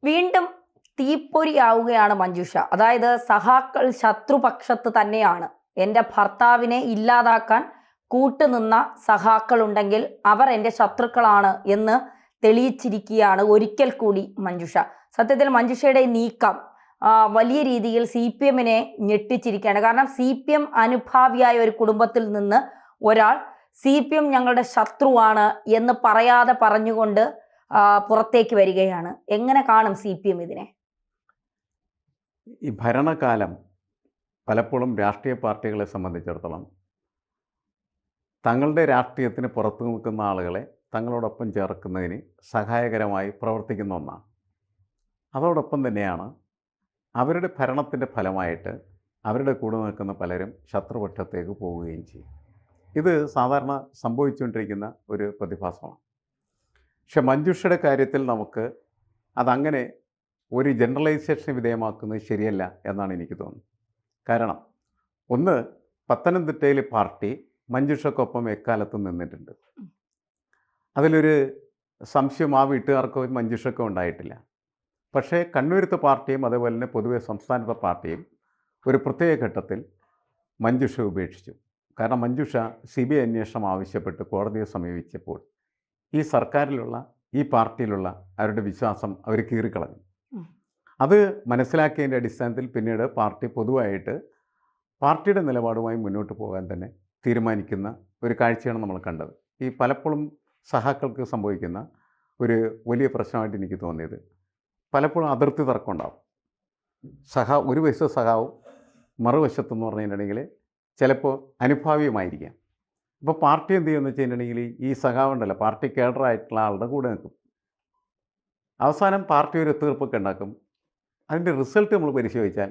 വീണ്ടും തീപ്പൊരിയാവുകയാണ് മഞ്ജുഷ. അതായത് സഹാക്കൾ ശത്രുപക്ഷത്ത് തന്നെയാണ്. എൻ്റെ ഭർത്താവിനെ ഇല്ലാതാക്കാൻ കൂട്ടുനിന്ന സഹാക്കളുണ്ടെങ്കിൽ അവർ എൻ്റെ ശത്രുക്കളാണ് എന്ന് തെളിയിച്ചിരിക്കുകയാണ് ഒരിക്കൽ കൂടി മഞ്ജുഷ. സത്യത്തിൽ മഞ്ജുഷയുടെ നീക്കം വലിയ രീതിയിൽ CPM-നെ ഞെട്ടിച്ചിരിക്കുകയാണ്. കാരണം CPM അനുഭാവിയായ ഒരു കുടുംബത്തിൽ നിന്ന് ഒരാൾ CPM ഞങ്ങളുടെ ശത്രുവാണ് എന്ന് പറയാതെ പറഞ്ഞുകൊണ്ട് പുറത്തേക്ക് വരികയാണ്. എങ്ങനെ കാണും CPM ഇതിനെ? ഈ ഭരണകാലം പലപ്പോഴും രാഷ്ട്രീയ പാർട്ടികളെ സംബന്ധിച്ചിടത്തോളം തങ്ങളുടെ രാഷ്ട്രീയത്തിന് പുറത്തു നിൽക്കുന്ന ആളുകളെ തങ്ങളോടൊപ്പം ചേർക്കുന്നതിന് സഹായകരമായി പ്രവർത്തിക്കുന്ന ഒന്നാണ്. അതോടൊപ്പം തന്നെയാണ് അവരുടെ ഭരണത്തിൻ്റെ ഫലമായിട്ട് അവരുടെ കൂടെ നിൽക്കുന്ന പലരും ശത്രുപക്ഷത്തേക്ക് പോവുകയും ചെയ്യും. ഇത് സാധാരണ സംഭവിച്ചുകൊണ്ടിരിക്കുന്ന ഒരു പ്രതിഭാസമാണ്. പക്ഷെ മഞ്ജുഷയുടെ കാര്യത്തിൽ നമുക്ക് അതങ്ങനെ ഒരു ജനറലൈസേഷന് വിധേയമാക്കുന്നത് ശരിയല്ല എന്നാണ് എനിക്ക് തോന്നുന്നത്. കാരണം ഒന്ന്, പത്തനംതിട്ടയിലെ പാർട്ടി മഞ്ജുഷക്കൊപ്പം എക്കാലത്തും നിന്നിട്ടുണ്ട്. അതിലൊരു സംശയം ആ വീട്ടുകാർക്കോ മഞ്ജുഷക്കോ ഉണ്ടായിട്ടില്ല. പക്ഷേ കണ്ണൂരത്തെ പാർട്ടിയും അതുപോലെ തന്നെ പൊതുവെ സംസ്ഥാനത്തെ പാർട്ടിയും ഒരു പ്രത്യേക ഘട്ടത്തിൽ മഞ്ജുഷ ഉപേക്ഷിച്ചു. കാരണം മഞ്ജുഷ CBI അന്വേഷണം ആവശ്യപ്പെട്ട് കോടതിയെ സമീപിച്ചപ്പോൾ ഈ സർക്കാരിലുള്ള ഈ പാർട്ടിയിലുള്ള അവരുടെ വിശ്വാസം അവർ കീറിക്കളഞ്ഞു. അത് മനസ്സിലാക്കിയതിൻ്റെ അടിസ്ഥാനത്തിൽ പിന്നീട് പാർട്ടി പൊതുവായിട്ട് പാർട്ടിയുടെ നിലപാടുമായി മുന്നോട്ട് പോകാൻ തന്നെ തീരുമാനിക്കുന്ന ഒരു കാഴ്ചയാണ് നമ്മൾ കണ്ടത്. ഈ പലപ്പോഴും സഹാക്കൾക്ക് സംഭവിക്കുന്ന ഒരു വലിയ പ്രശ്നമായിട്ട് എനിക്ക് തോന്നിയത്, പലപ്പോഴും അതിർത്തി തർക്കം ഉണ്ടാവും. ഒരു വശത്ത് സഹാവും മറുവശത്തെന്ന് പറഞ്ഞിട്ടുണ്ടെങ്കിൽ ചിലപ്പോൾ അനുഭാവിയുമായിരിക്കാം. അപ്പോൾ പാർട്ടി എന്ത് ചെയ്യുമെന്ന് വെച്ചിട്ടുണ്ടെങ്കിൽ ഈ സഹാവുണ്ടല്ലോ, പാർട്ടി കേഡറായിട്ടുള്ള ആളുടെ കൂടെ നിൽക്കും. അവസാനം പാർട്ടി ഒരു തീർപ്പൊക്കെ ഉണ്ടാക്കും. അതിൻ്റെ റിസൾട്ട് നമ്മൾ പരിശോധിച്ചാൽ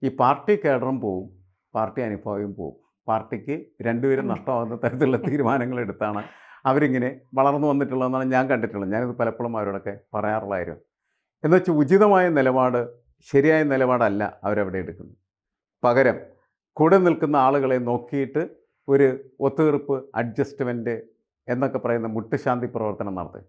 ഈ പാർട്ടി കേഡറും പോവും, പാർട്ടി അനുഭാവിയും പോവും. പാർട്ടിക്ക് രണ്ടുപേരും നഷ്ടമാകുന്ന തരത്തിലുള്ള തീരുമാനങ്ങൾ എടുത്താണ് അവരിങ്ങനെ വളർന്നു വന്നിട്ടുള്ളതെന്നാണ് ഞാൻ കണ്ടിട്ടുള്ളത്. ഞാനിത് പലപ്പോഴും അവരോടൊക്കെ പറയാറുള്ളായിരുന്നു. എന്നുവെച്ചാൽ ഉചിതമായ നിലപാട്, ശരിയായ നിലപാടല്ല അവരവിടെ എടുക്കുന്നത്. പകരം കൂടെ നിൽക്കുന്ന ആളുകളെ നോക്കിയിട്ട് ഒരു ഒത്തുതീർപ്പ്, അഡ്ജസ്റ്റ്മെൻറ്റ് എന്നൊക്കെ പറയുന്ന മുട്ടുശാന്തി പ്രവർത്തനം നടത്തുക.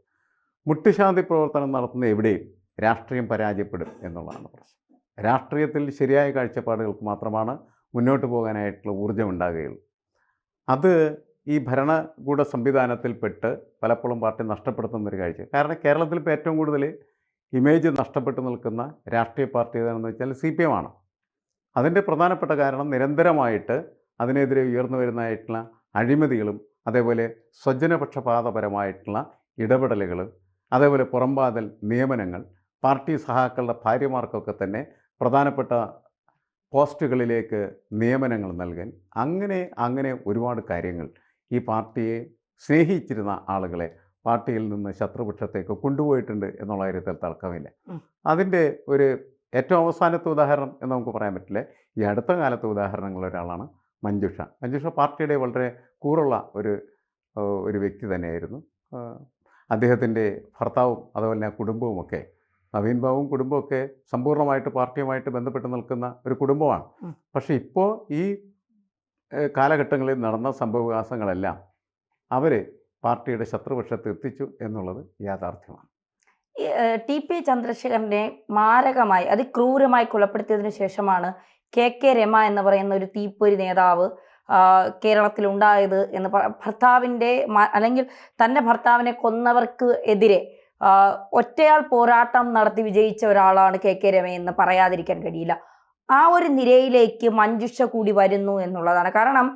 മുട്ടുശാന്തി പ്രവർത്തനം നടത്തുന്ന എവിടെയും രാഷ്ട്രീയം പരാജയപ്പെടും എന്നുള്ളതാണ് പ്രശ്നം. രാഷ്ട്രീയത്തിൽ ശരിയായ കാഴ്ചപ്പാടുകൾക്ക് മാത്രമാണ് മുന്നോട്ട് പോകാനായിട്ടുള്ള ഊർജ്ജം ഉണ്ടാകുകയുള്ളൂ. അത് ഈ ഭരണകൂട സംവിധാനത്തിൽപ്പെട്ട് പലപ്പോഴും പാർട്ടി നഷ്ടപ്പെടുത്തുന്നൊരു കാഴ്ച. കാരണം കേരളത്തിൽ ഇപ്പോൾ ഏറ്റവും കൂടുതൽ ഇമേജ് നഷ്ടപ്പെട്ടു നിൽക്കുന്ന രാഷ്ട്രീയ പാർട്ടി ഏതാണെന്ന് വെച്ചാൽ CPM ആണ്. അതിൻ്റെ പ്രധാനപ്പെട്ട കാരണം നിരന്തരമായിട്ട് അതിനെതിരെ ഉയർന്നു വരുന്നതായിട്ടുള്ള അഴിമതികളും അതേപോലെ സ്വജനപക്ഷപാതപരമായിട്ടുള്ള ഇടപെടലുകളും അതേപോലെ പുറംവാതൽ നിയമനങ്ങൾ, പാർട്ടി സഹാക്കളുടെ ഭാര്യമാർക്കൊക്കെ തന്നെ പ്രധാനപ്പെട്ട പോസ്റ്റുകളിലേക്ക് നിയമനങ്ങൾ നൽകാൻ, അങ്ങനെ ഒരുപാട് കാര്യങ്ങൾ ഈ പാർട്ടിയെ സ്നേഹിച്ചിരുന്ന ആളുകളെ പാർട്ടിയിൽ നിന്ന് ശത്രുപക്ഷത്തേക്ക് കൊണ്ടുപോയിട്ടുണ്ട് എന്നുള്ള കാര്യത്തിൽ തർക്കമില്ല. അതിൻ്റെ ഒരു ഏറ്റവും അവസാനത്തെ ഉദാഹരണം എന്ന് നമുക്ക് പറയാൻ പറ്റില്ല. ഈ അടുത്ത കാലത്തെ ഉദാഹരണങ്ങളൊരാളാണ് മഞ്ജുഷ. മഞ്ജുഷ പാർട്ടിയുടെ വളരെ കൂറുള്ള ഒരു വ്യക്തി തന്നെയായിരുന്നു. അദ്ദേഹത്തിൻ്റെ ഭർത്താവും അതുപോലെ തന്നെ കുടുംബവുമൊക്കെ, നവീൻ ബാബുവും കുടുംബമൊക്കെ സമ്പൂർണ്ണമായിട്ട് പാർട്ടിയുമായിട്ട് ബന്ധപ്പെട്ട് നിൽക്കുന്ന ഒരു കുടുംബമാണ്. പക്ഷേ ഇപ്പോൾ ഈ കാലഘട്ടങ്ങളിൽ നടന്ന സംഭവവികാസങ്ങളെല്ലാം അവർ പാർട്ടിയുടെ ശത്രുപക്ഷത്ത് എത്തിച്ചു എന്നുള്ളത് യാഥാർത്ഥ്യമാണ്. TP ചന്ദ്രശേഖരനെ മാരകമായി അതിക്രൂരമായി കൊലപ്പെടുത്തിയതിനു ശേഷമാണ് KK രമ എന്ന് പറയുന്ന ഒരു തീപ്പൊരി നേതാവ് കേരളത്തിലുണ്ടായത് എന്ന് ഭർത്താവിൻ്റെ അല്ലെങ്കിൽ തൻ്റെ ഭർത്താവിനെ കൊന്നവർക്ക് എതിരെ ഒറ്റയാൾ പോരാട്ടം നടത്തി വിജയിച്ച ഒരാളാണ് KK രമയെന്ന് പറയാതിരിക്കാൻ കഴിയില്ല. ആ ഒരു നിരയിലേക്ക് മഞ്ജുഷ കൂടി വരുന്നു എന്നുള്ളതാണ്. കാരണം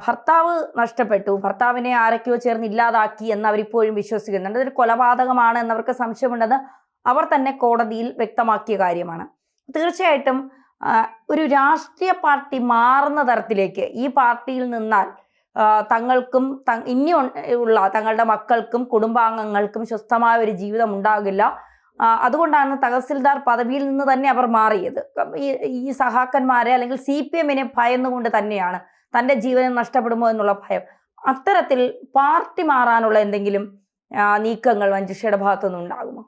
ഭർത്താവ് നഷ്ടപ്പെട്ടു, ഭർത്താവിനെ ആരൊക്കെയോ ചേർന്ന് ഇല്ലാതാക്കി എന്ന് അവരിപ്പോഴും വിശ്വസിക്കുന്നുണ്ട്. അതൊരു കൊലപാതകമാണ് എന്നവർക്ക് സംശയമുണ്ടെന്ന് അവർ തന്നെ കോടതിയിൽ വ്യക്തമാക്കിയ കാര്യമാണ്. തീർച്ചയായിട്ടും ഒരു രാഷ്ട്രീയ പാർട്ടി മാറുന്ന തരത്തിലേക്ക് ഈ പാർട്ടിയിൽ നിന്നാൽ തങ്ങൾക്കും ഇനിയുള്ള തങ്ങളുടെ മക്കൾക്കും കുടുംബാംഗങ്ങൾക്കും സ്വസ്ഥമായ ഒരു ജീവിതം ഉണ്ടാകില്ല. അതുകൊണ്ടാണ് തഹസിൽദാർ പദവിയിൽ നിന്ന് തന്നെ അവർ മാറിയത്. ഈ സഹാക്കന്മാരെ അല്ലെങ്കിൽ CPM-നെ ഭയന്നുകൊണ്ട് തന്നെയാണ്, തൻ്റെ ജീവനം നഷ്ടപ്പെടുമോ എന്നുള്ള ഭയം. അത്തരത്തിൽ പാർട്ടി മാറാനുള്ള എന്തെങ്കിലും നീക്കങ്ങൾ മഞ്ജുഷയുടെ ഭാഗത്തുനിന്ന് ഉണ്ടാകുമോ?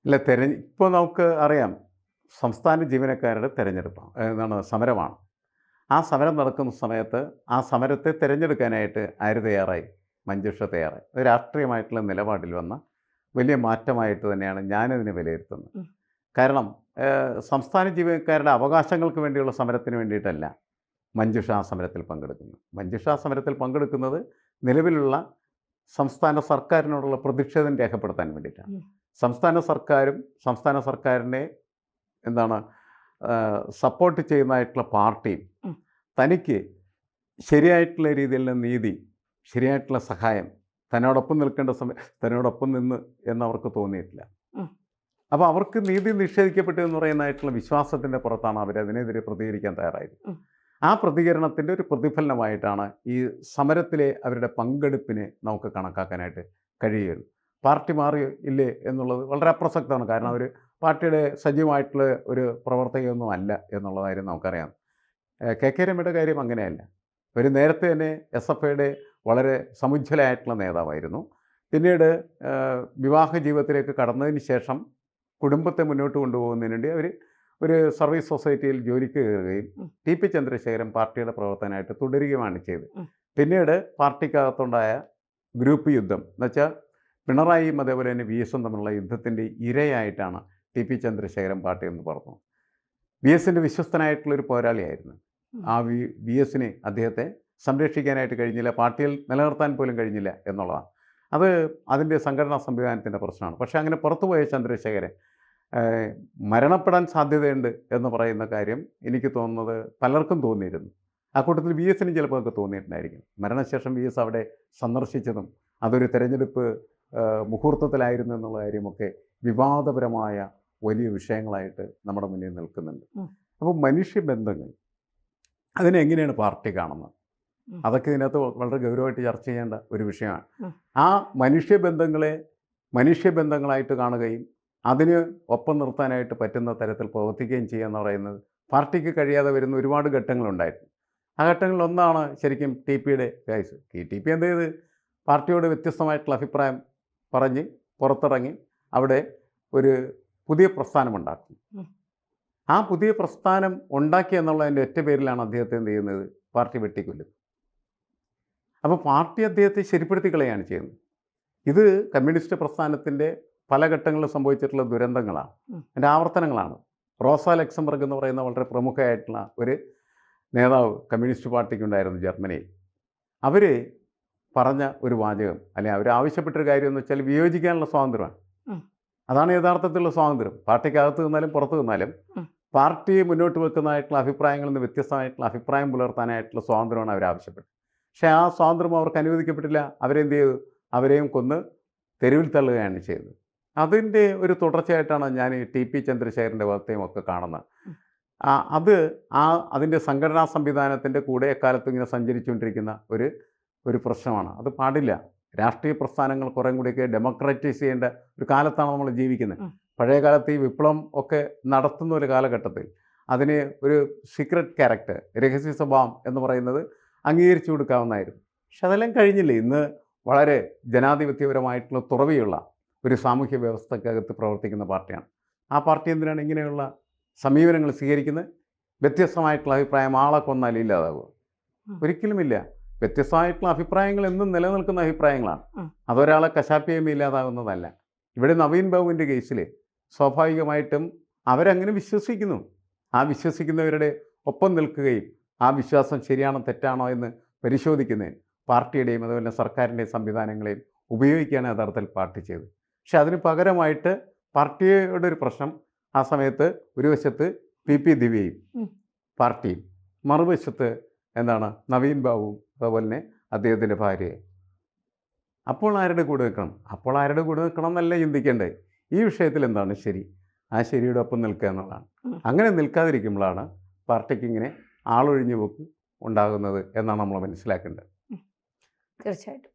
ഇല്ല, ഇപ്പോൾ നമുക്ക് അറിയാം, സംസ്ഥാന ജീവനക്കാരുടെ സമരമാണ്. ആ സമരം നടക്കുന്ന സമയത്ത് ആ സമരത്തെ തിരഞ്ഞെടുക്കാനായിട്ട് ആര് തയ്യാറായി? മഞ്ജുഷ തയ്യാറായി. രാഷ്ട്രീയമായിട്ടുള്ള നിലപാടിൽ വന്ന വലിയ മാറ്റമായിട്ട് തന്നെയാണ് ഞാനതിനെ വിലയിരുത്തുന്നത്. ഉം. കാരണം സംസ്ഥാന ജീവനക്കാരുടെ അവകാശങ്ങൾക്ക് വേണ്ടിയുള്ള സമരത്തിന് വേണ്ടിയിട്ടല്ല മഞ്ജുഷ ആ സമരത്തിൽ പങ്കെടുക്കുന്നത്. മഞ്ജുഷ ആ സമരത്തിൽ പങ്കെടുക്കുന്നത് നിലവിലുള്ള സംസ്ഥാന സർക്കാരിനോടുള്ള പ്രതിഷേധം രേഖപ്പെടുത്താൻ വേണ്ടിയിട്ടാണ്. ഉം. സംസ്ഥാന സർക്കാരും സംസ്ഥാന സർക്കാരിനെ എന്താണ് സപ്പോർട്ട് ചെയ്യുന്നതായിട്ടുള്ള പാർട്ടിയും ഉം. തനിക്ക് ശരിയായിട്ടുള്ള രീതിയിലുള്ള നീതി, ശരിയായിട്ടുള്ള സഹായം, തന്നോടൊപ്പം നിൽക്കേണ്ട തന്നോടൊപ്പം നിന്ന് എന്നവർക്ക് തോന്നിയിട്ടില്ല. ഉം. അപ്പോൾ അവർക്ക് നീതി നിഷേധിക്കപ്പെട്ടു എന്ന് പറയുന്നതായിട്ടുള്ള വിശ്വാസത്തിൻ്റെ പുറത്താണ് അവരതിനെതിരെ പ്രതികരിക്കാൻ തയ്യാറായത്. ഉം. ആ പ്രതികരണത്തിൻ്റെ ഒരു പ്രതിഫലനമായിട്ടാണ് ഈ സമരത്തിലെ അവരുടെ പങ്കെടുപ്പിനെ നമുക്ക് കണക്കാക്കാനായിട്ട് കഴിയുകയുള്ളൂ. പാർട്ടി മാറി ഇല്ലേ എന്നുള്ളത് വളരെ അപ്രസക്തമാണ്. കാരണം അവർ പാർട്ടിയുടെ സജീവമായിട്ടുള്ള ഒരു പ്രവർത്തകയൊന്നും അല്ല എന്നുള്ള കാര്യം നമുക്കറിയാം. കെ രമയുടെ കാര്യം അങ്ങനെയല്ല. അവർ നേരത്തെ തന്നെ SFIയുടെ വളരെ സമുജ്വലമായിട്ടുള്ള നേതാവായിരുന്നു. പിന്നീട് വിവാഹ ജീവിതത്തിലേക്ക് കടന്നതിന് ശേഷം കുടുംബത്തെ മുന്നോട്ട് കൊണ്ടുപോകുന്നതിന് വേണ്ടി അവർ ഒരു സർവീസ് സൊസൈറ്റിയിൽ ജോലിക്ക് കയറുകയും TP ചന്ദ്രശേഖരൻ പാർട്ടിയുടെ പ്രവർത്തനമായിട്ട് തുടരുകയുമാണ് ചെയ്തത്. പിന്നീട് പാർട്ടിക്കകത്തുണ്ടായ ഗ്രൂപ്പ് യുദ്ധം എന്നുവെച്ചാൽ പിണറായിയും അതേപോലെ തന്നെ VS-ഉം തമ്മിലുള്ള യുദ്ധത്തിൻ്റെ ഇരയായിട്ടാണ് TP ചന്ദ്രശേഖരൻ പാർട്ടി എന്ന് പറഞ്ഞു. VS-ൻ്റെ വിശ്വസ്തനായിട്ടുള്ളൊരു പോരാളിയായിരുന്നു. ആ VS-നെ അദ്ദേഹത്തെ സംരക്ഷിക്കാനായിട്ട് കഴിഞ്ഞില്ല, പാർട്ടിയിൽ നിലനിർത്താൻ പോലും കഴിഞ്ഞില്ല എന്നുള്ളതാണ്. അത് അതിൻ്റെ സംഘടനാ സംവിധാനത്തിൻ്റെ പ്രശ്നമാണ്. പക്ഷേ അങ്ങനെ പുറത്തുപോയ ചന്ദ്രശേഖരൻ മരണപ്പെടാൻ സാധ്യതയുണ്ട് എന്ന് പറയുന്ന കാര്യം എനിക്ക് തോന്നുന്നത് പലർക്കും തോന്നിയിരുന്നു. ആ കൂട്ടത്തിൽ VS-നും ചിലപ്പോൾ ഒക്കെ തോന്നിയിട്ടുണ്ടായിരിക്കും. മരണശേഷം VS അവിടെ സന്ദർശിച്ചതും അതൊരു തെരഞ്ഞെടുപ്പ് മുഹൂർത്തത്തിലായിരുന്നു എന്നുള്ള കാര്യമൊക്കെ വിവാദപരമായ വലിയ വിഷയങ്ങളായിട്ട് നമ്മുടെ മുന്നിൽ നിൽക്കുന്നുണ്ട്. അപ്പോൾ മനുഷ്യബന്ധങ്ങൾ അതിനെങ്ങനെയാണ് പാർട്ടി കാണുന്നത്? അതൊക്കെ ഇതിനകത്ത് വളരെ ഗൗരവമായിട്ട് ചർച്ച ചെയ്യേണ്ട ഒരു വിഷയമാണ്. ആ മനുഷ്യബന്ധങ്ങളായിട്ട് കാണുകയും അതിന് ഒപ്പം നിർത്താനായിട്ട് പറ്റുന്ന തരത്തിൽ പ്രവർത്തിക്കുകയും ചെയ്യുക എന്ന് പറയുന്നത് പാർട്ടിക്ക് കഴിയാതെ വരുന്ന ഒരുപാട് ഘട്ടങ്ങളുണ്ടായിരുന്നു. ആ ഘട്ടങ്ങളിലൊന്നാണ് ശരിക്കും TPയുടെ കേസ്. TP എന്ത് ചെയ്ത് പാർട്ടിയോട് വ്യത്യസ്തമായിട്ടുള്ള അഭിപ്രായം പറഞ്ഞ് പുറത്തിറങ്ങി അവിടെ ഒരു പുതിയ പ്രസ്ഥാനമുണ്ടാക്കി. ആ പുതിയ പ്രസ്ഥാനം ഉണ്ടാക്കി എന്നുള്ളതിൻ്റെ ഒറ്റ പേരിലാണ് അദ്ദേഹത്തെ എന്ത് ചെയ്യുന്നത്, പാർട്ടി വെട്ടിക്കൊല്ലുന്നത്. അപ്പോൾ പാർട്ടി അദ്ദേഹത്തെ ശരിപ്പെടുത്തി കളയാണ് ചെയ്യുന്നത്. ഇത് കമ്മ്യൂണിസ്റ്റ് പ്രസ്ഥാനത്തിൻ്റെ പല ഘട്ടങ്ങളിലും സംഭവിച്ചിട്ടുള്ള ദുരന്തങ്ങളാണ്, അതിൻ്റെ ആവർത്തനങ്ങളാണ്. റോസ ലക്സംബർഗ് എന്ന് പറയുന്ന വളരെ പ്രമുഖമായിട്ടുള്ള ഒരു നേതാവ് കമ്മ്യൂണിസ്റ്റ് പാർട്ടിക്കുണ്ടായിരുന്നു ജർമ്മനിയിൽ. അവർ പറഞ്ഞ ഒരു വാചകം, അല്ലെങ്കിൽ അവർ ആവശ്യപ്പെട്ടൊരു കാര്യം എന്ന് വെച്ചാൽ വിയോജിക്കാനുള്ള സ്വാതന്ത്ര്യമാണ്. അതാണ് യഥാർത്ഥത്തിലുള്ള സ്വാതന്ത്ര്യം. പാർട്ടിക്കകത്ത് നിന്നാലും പുറത്ത് നിന്നാലും പാർട്ടിയെ മുന്നോട്ട് വെക്കുന്നതായിട്ടുള്ള അഭിപ്രായങ്ങളിൽ നിന്ന് വ്യത്യസ്തമായിട്ടുള്ള അഭിപ്രായം പുലർത്താനായിട്ടുള്ള സ്വാതന്ത്ര്യമാണ് അവർ ആവശ്യപ്പെട്ടത്. പക്ഷേ ആ സ്വാതന്ത്ര്യം അവർക്ക് അനുവദിക്കപ്പെട്ടില്ല. അവരെന്ത് ചെയ്തു? അവരെയും കൊന്ന് തെരുവിൽ തള്ളുകയാണ് ചെയ്തത്. അതിൻ്റെ ഒരു തുടർച്ചയായിട്ടാണ് ഞാൻ ഈ TP ചന്ദ്രശേഖരൻ്റെ വാർത്തയും ഒക്കെ കാണുന്നത്. അതിൻ്റെ സംഘടനാ സംവിധാനത്തിൻ്റെ കൂടെ എക്കാലത്തും ഇങ്ങനെ സഞ്ചരിച്ചുകൊണ്ടിരിക്കുന്ന ഒരു പ്രശ്നമാണ്. അത് പാടില്ല. രാഷ്ട്രീയ പ്രസ്ഥാനങ്ങൾ കുറേ കൂടിയൊക്കെ ഡെമോക്രാറ്റൈസ് ചെയ്യേണ്ട ഒരു കാലത്താണ് നമ്മൾ ജീവിക്കുന്നത്. പഴയ കാലത്ത് ഈ വിപ്ലവം ഒക്കെ നടത്തുന്ന ഒരു കാലഘട്ടത്തിൽ അതിന് ഒരു സീക്രട്ട് ക്യാരക്ടർ, രഹസ്യ സ്വഭാവം എന്ന് പറയുന്നത് അംഗീകരിച്ചു കൊടുക്കാവുന്നതായിരുന്നു. പക്ഷെ അതെല്ലാം കഴിഞ്ഞില്ലേ. ഇന്ന് വളരെ ജനാധിപത്യപരമായിട്ടുള്ള തുറവിയുള്ള ഒരു സാമൂഹ്യ വ്യവസ്ഥക്കകത്ത് പ്രവർത്തിക്കുന്ന പാർട്ടിയാണ്. ആ പാർട്ടി എന്തിനാണ് ഇങ്ങനെയുള്ള സമീപനങ്ങൾ സ്വീകരിക്കുന്നത്? വ്യത്യസ്തമായിട്ടുള്ള അഭിപ്രായം ആളെ കൊന്നാൽ ഇല്ലാതാവുക? ഒരിക്കലുമില്ല. വ്യത്യസ്തമായിട്ടുള്ള അഭിപ്രായങ്ങൾ എന്നും നിലനിൽക്കുന്ന അഭിപ്രായങ്ങളാണ്. അതൊരാളെ കശാപ്പിയും ഇല്ലാതാകുന്നതല്ല. ഇവിടെ നവീൻ ബാബുവിൻ്റെ കേസിൽ സ്വാഭാവികമായിട്ടും അവരങ്ങനെ വിശ്വസിക്കുന്നു. ആ വിശ്വസിക്കുന്നവരുടെ ഒപ്പം നിൽക്കുകയും ആ വിശ്വാസം ശരിയാണോ തെറ്റാണോ എന്ന് പരിശോധിക്കുന്നതിന് പാർട്ടിയുടെയും അതുപോലെ സർക്കാരിൻ്റെയും സംവിധാനങ്ങളെയും ഉപയോഗിക്കുകയാണ് യഥാർത്ഥത്തിൽ പാർട്ടി ചെയ്തത്. പക്ഷെ അതിന് പകരമായിട്ട് പാർട്ടിയുടെ ഒരു പ്രശ്നം ആ സമയത്ത് ഒരു വശത്ത് PP ദിവ്യയും പാർട്ടിയും, മറുവശത്ത് നവീൻ ബാബുവും അതുപോലെ തന്നെ അദ്ദേഹത്തിൻ്റെ ഭാര്യയെ. അപ്പോൾ ആരുടെ കൂടെ നിൽക്കണം എന്നല്ല ചിന്തിക്കേണ്ടത്. ഈ വിഷയത്തിൽ എന്താണ് ശരി, ആ ശരിയുടെ ഒപ്പം നിൽക്കുക എന്നുള്ളതാണ്. അങ്ങനെ നിൽക്കാതിരിക്കുമ്പോഴാണ് പാർട്ടിക്ക് ഇങ്ങനെ ആളൊഴിഞ്ഞു പോക്ക് ഉണ്ടാകുന്നത് എന്നാണ് നമ്മൾ മനസ്സിലാക്കേണ്ടത്. തീർച്ചയായിട്ടും.